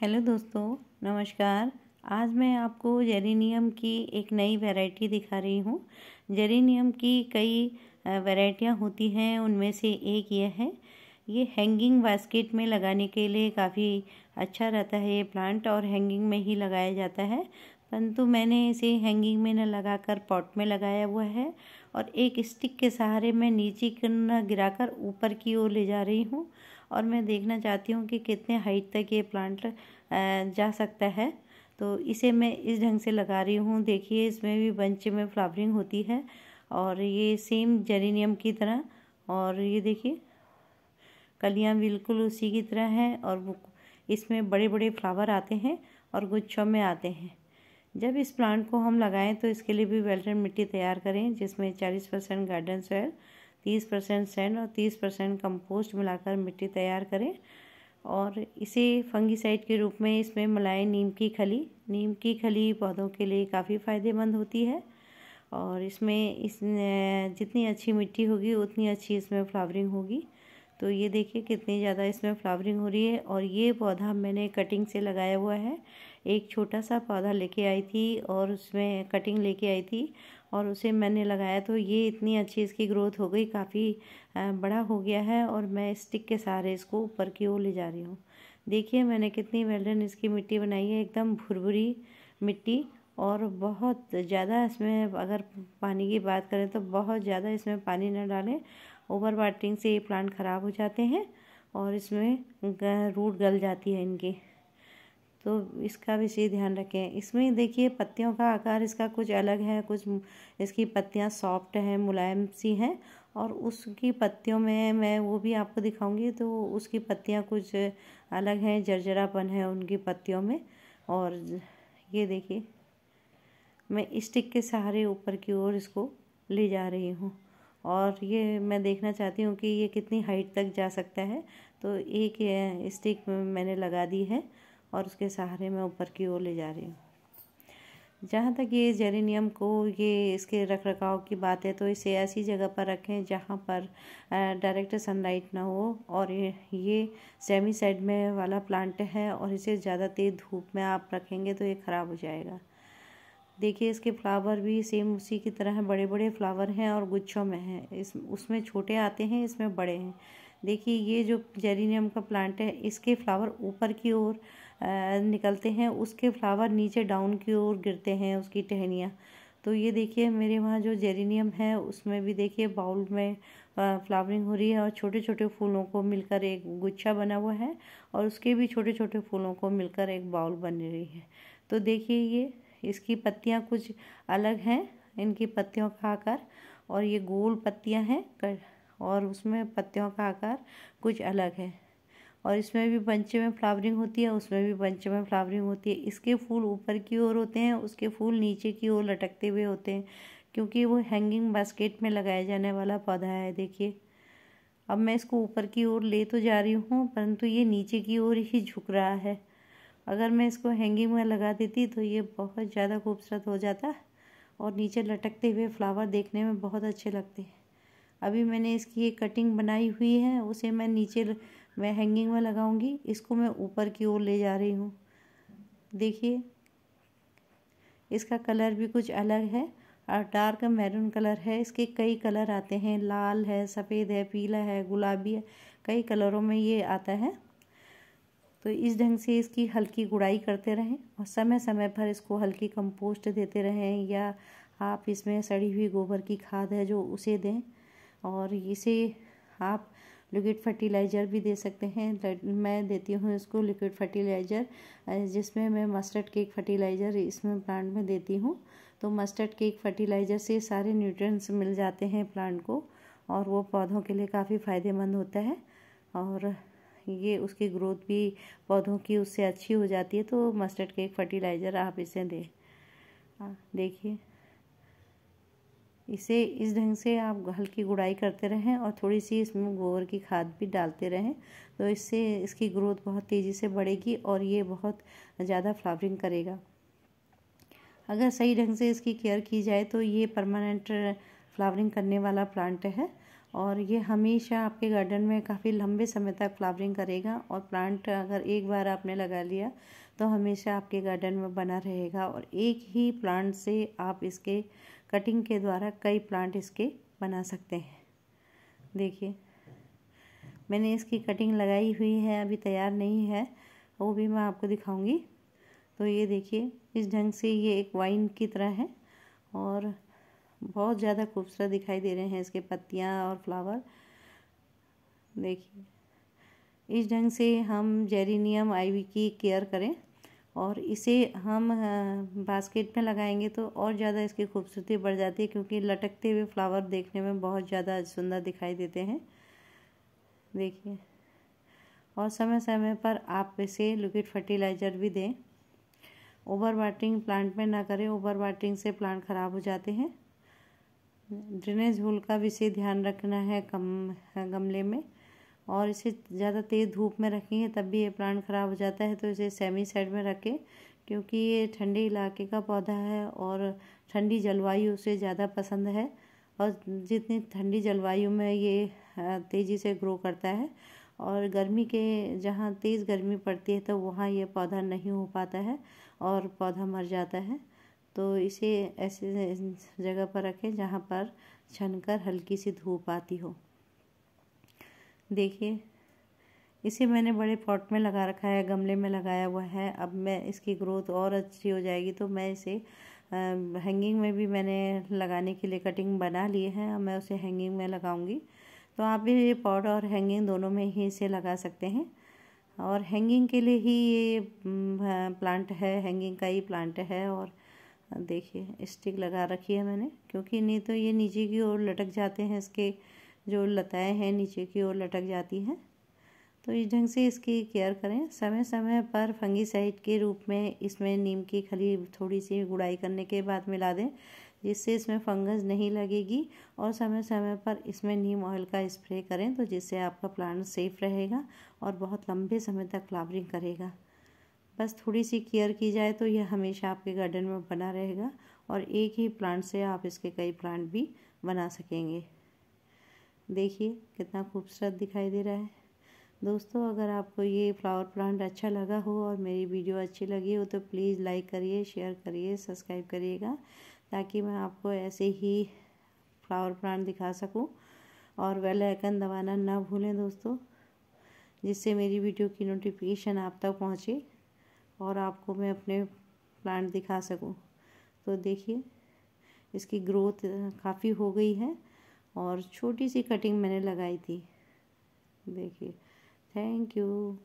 Hello दोस्तों, नमस्कार। आज मैं आपको जेरेनियम की एक नई वैरायटी दिखा रही हूँ। जेरेनियम की कई वैरायटियाँ होती हैं, उनमें से एक ये है। ये हैंगिंग बास्केट में लगाने के लिए काफ़ी अच्छा रहता है ये प्लांट, और हैंगिंग में ही लगाया जाता है। परंतु मैंने इसे हैंगिंग में न लगाकर पॉट में लगाया हुआ है, और एक स्टिक के सहारे मैं नीचे न गिराकर ऊपर की ओर ले जा रही हूँ। और मैं देखना चाहती हूँ कि कितने हाइट तक ये प्लांट जा सकता है। तो इसे मैं इस ढंग से लगा रही हूँ। देखिए, इसमें भी बंच में फ्लावरिंग होती है, और ये सेम जेरेनियम की तरह। और ये देखिए, कलियाँ बिल्कुल उसी की तरह हैं, और इसमें बड़े बड़े फ्लावर आते हैं और गुच्छों में आते हैं। जब इस प्लांट को हम लगाएं तो इसके लिए भी वेल्डन मिट्टी तैयार करें, जिसमें 40% गार्डन सॉइल, 30% सैंड और 30% कंपोस्ट मिलाकर मिट्टी तैयार करें। और इसे फंगीसाइड के रूप में इसमें मिलाएं नीम की खली पौधों के लिए काफ़ी फ़ायदेमंद होती है। और इसमें जितनी अच्छी मिट्टी होगी उतनी अच्छी इसमें फ्लावरिंग होगी। तो ये देखिए कितनी ज़्यादा इसमें फ्लावरिंग हो रही है। और ये पौधा मैंने कटिंग से लगाया हुआ है। एक छोटा सा पौधा लेके आई थी और उसमें कटिंग लेके आई थी, और उसे मैंने लगाया तो ये इतनी अच्छी इसकी ग्रोथ हो गई, काफ़ी बड़ा हो गया है। और मैं स्टिक के सहारे इसको ऊपर की ओर ले जा रही हूँ। देखिए मैंने कितनी वेल्डन इसकी मिट्टी बनाई है, एकदम भुरभुरी मिट्टी। और बहुत ज़्यादा इसमें अगर पानी की बात करें तो बहुत ज़्यादा इसमें पानी न डालें। ओवर वाटरिंग से ये प्लांट ख़राब हो जाते हैं और इसमें रूट गल जाती है इनकी। तो इसका विशेष ध्यान रखें। इसमें देखिए पत्तियों का आकार इसका कुछ अलग है, कुछ इसकी पत्तियां सॉफ्ट हैं, मुलायम सी हैं। और उसकी पत्तियों में मैं वो भी आपको दिखाऊंगी, तो उसकी पत्तियां कुछ अलग हैं, जर्जरापन है उनकी पत्तियों में। और ये देखिए, मैं स्टिक के सहारे ऊपर की ओर इसको ले जा रही हूँ, और ये मैं देखना चाहती हूँ कि ये कितनी हाइट तक जा सकता है। तो एक स्टिक मैंने लगा दी है और उसके सहारे मैं ऊपर की ओर ले जा रही हूँ। जहाँ तक ये जेरेनियम को ये इसके रख रखाव की बात है, तो इसे ऐसी जगह पर रखें जहाँ पर डायरेक्ट सनलाइट ना हो। और ये सेमी साइड में वाला प्लांट है, और इसे ज़्यादा तेज़ धूप में आप रखेंगे तो ये ख़राब हो जाएगा। देखिए इसके फ्लावर भी सेम उसी की तरह हैं, बड़े बड़े फ्लावर हैं और गुच्छों में हैं। उसमें छोटे आते हैं, इसमें बड़े हैं। देखिए ये जो जेरेनियम का प्लांट है, इसके फ्लावर ऊपर की ओर निकलते हैं, उसके फ्लावर नीचे डाउन की ओर गिरते हैं, उसकी टहनियाँ। तो ये देखिए मेरे वहाँ जो जेरेनियम है उसमें भी देखिए बाउल में फ्लावरिंग हो रही है, और छोटे छोटे फूलों को मिलकर एक गुच्छा बना हुआ है, और उसके भी छोटे छोटे फूलों को मिलकर एक बाउल बन रही है। तो देखिए ये इसकी पत्तियां कुछ अलग हैं, इनकी पत्तियों का आकार, और ये गोल पत्तियां हैं, और उसमें पत्तियों का आकार कुछ अलग है। और इसमें भी बंच में फ्लावरिंग होती है, उसमें भी बंच में फ्लावरिंग होती है। इसके फूल ऊपर की ओर होते हैं, उसके फूल नीचे की ओर लटकते हुए होते हैं, क्योंकि वो हैंगिंग बास्केट में लगाया जाने वाला पौधा है। देखिए अब मैं इसको ऊपर की ओर ले तो जा रही हूँ, परंतु ये नीचे की ओर ही झुक रहा है। अगर मैं इसको हैंगिंग में लगा देती तो ये बहुत ज़्यादा खूबसूरत हो जाता, और नीचे लटकते हुए फ्लावर देखने में बहुत अच्छे लगते हैं। अभी मैंने इसकी एक कटिंग बनाई हुई है, उसे मैं नीचे मैं हैंगिंग में लगाऊंगी। इसको मैं ऊपर की ओर ले जा रही हूँ। देखिए इसका कलर भी कुछ अलग है, और डार्क मैरून कलर है। इसके कई कलर आते हैं, लाल है, सफ़ेद है, पीला है, गुलाबी है, कई कलरों में ये आता है। तो इस ढंग से इसकी हल्की गुड़ाई करते रहें, और समय समय पर इसको हल्की कंपोस्ट देते रहें, या आप इसमें सड़ी हुई गोबर की खाद है जो उसे दें। और इसे आप लिक्विड फर्टिलाइज़र भी दे सकते हैं। मैं देती हूँ इसको लिक्विड फर्टिलाइज़र, जिसमें मैं मस्टर्ड केक फर्टिलाइज़र इसमें प्लांट में देती हूँ। तो मस्टर्ड केक फर्टिलाइज़र से सारे न्यूट्रिएंट्स मिल जाते हैं प्लांट को, और वो पौधों के लिए काफ़ी फ़ायदेमंद होता है। और ये उसकी ग्रोथ भी पौधों की उससे अच्छी हो जाती है। तो मस्टर्ड केक फर्टिलाइज़र आप इसे दें। देखिए इसे इस ढंग से आप हल्की गुड़ाई करते रहें, और थोड़ी सी इसमें गोबर की खाद भी डालते रहें। तो इससे इसकी ग्रोथ बहुत तेज़ी से बढ़ेगी, और ये बहुत ज़्यादा फ्लावरिंग करेगा। अगर सही ढंग से इसकी केयर की जाए तो ये परमानेंट फ्लावरिंग करने वाला प्लांट है। और ये हमेशा आपके गार्डन में काफ़ी लंबे समय तक फ्लावरिंग करेगा। और प्लांट अगर एक बार आपने लगा लिया तो हमेशा आपके गार्डन में बना रहेगा। और एक ही प्लांट से आप इसके कटिंग के द्वारा कई प्लांट इसके बना सकते हैं। देखिए मैंने इसकी कटिंग लगाई हुई है, अभी तैयार नहीं है, वो भी मैं आपको दिखाऊंगी। तो ये देखिए इस ढंग से ये एक वाइन की तरह है और बहुत ज़्यादा खूबसूरत दिखाई दे रहे हैं इसके पत्तियां और फ्लावर। देखिए इस ढंग से हम जेरेनियम आइवी की केयर करें और इसे हम बास्केट में लगाएंगे तो और ज़्यादा इसकी खूबसूरती बढ़ जाती है, क्योंकि लटकते हुए फ्लावर देखने में बहुत ज़्यादा सुंदर दिखाई देते हैं। देखिए और समय समय पर आप इसे लिक्विड फर्टिलाइज़र भी दें। ओवर वाटरिंग प्लांट में ना करें, ओवर वाटरिंग से प्लांट खराब हो जाते हैं। ड्रेनेज होल का भी इसे ध्यान रखना है गमले में, और इसे ज़्यादा तेज़ धूप में रखेंगे तब भी ये प्लांट ख़राब हो जाता है। तो इसे सेमी साइड में रखें, क्योंकि ये ठंडे इलाके का पौधा है और ठंडी जलवायु उसे ज़्यादा पसंद है। और जितनी ठंडी जलवायु में ये तेज़ी से ग्रो करता है, और गर्मी के जहाँ तेज़ गर्मी पड़ती है तो वहाँ ये पौधा नहीं हो पाता है और पौधा मर जाता है। तो इसे ऐसे जगह पर रखें जहाँ पर छनकर हल्की सी धूप आती हो। देखिए इसे मैंने बड़े पॉट में लगा रखा है, गमले में लगाया हुआ है। अब मैं इसकी ग्रोथ और अच्छी हो जाएगी तो मैं इसे हैंगिंग में भी मैंने लगाने के लिए कटिंग बना ली है, अब मैं उसे हैंगिंग में लगाऊंगी। तो आप भी ये पॉट और हैंगिंग दोनों में ही इसे लगा सकते हैं। और हैंगिंग के लिए ही ये प्लांट है, हैंगिंग का ही प्लांट है। और देखिए स्टिक लगा रखी है मैंने, क्योंकि नहीं तो ये नीचे की ओर लटक जाते हैं, इसके जो लताएं हैं नीचे की ओर लटक जाती हैं। तो इस ढंग से इसकी केयर करें। समय समय पर फंगीसाइड के रूप में इसमें नीम की खली थोड़ी सी गुड़ाई करने के बाद मिला दें, जिससे इसमें फंगस नहीं लगेगी। और समय समय पर इसमें नीम ऑयल का स्प्रे करें, तो जिससे आपका प्लांट सेफ रहेगा और बहुत लंबे समय तक फ्लावरिंग करेगा। बस थोड़ी सी केयर की जाए तो यह हमेशा आपके गार्डन में बना रहेगा और एक ही प्लांट से आप इसके कई प्लांट भी बना सकेंगे। देखिए कितना खूबसूरत दिखाई दे रहा है। दोस्तों अगर आपको ये फ्लावर प्लांट अच्छा लगा हो और मेरी वीडियो अच्छी लगी हो तो प्लीज़ लाइक करिए, शेयर करिए, सब्सक्राइब करिएगा, ताकि मैं आपको ऐसे ही फ्लावर प्लांट दिखा सकूं। और बेल आइकन दबाना ना भूलें दोस्तों, जिससे मेरी वीडियो की नोटिफिकेशन आप तक पहुंचे और आपको मैं अपने प्लांट दिखा सकूं। तो देखिए इसकी ग्रोथ काफ़ी हो गई है और छोटी सी कटिंग मैंने लगाई थी। देखिए, थैंक यू।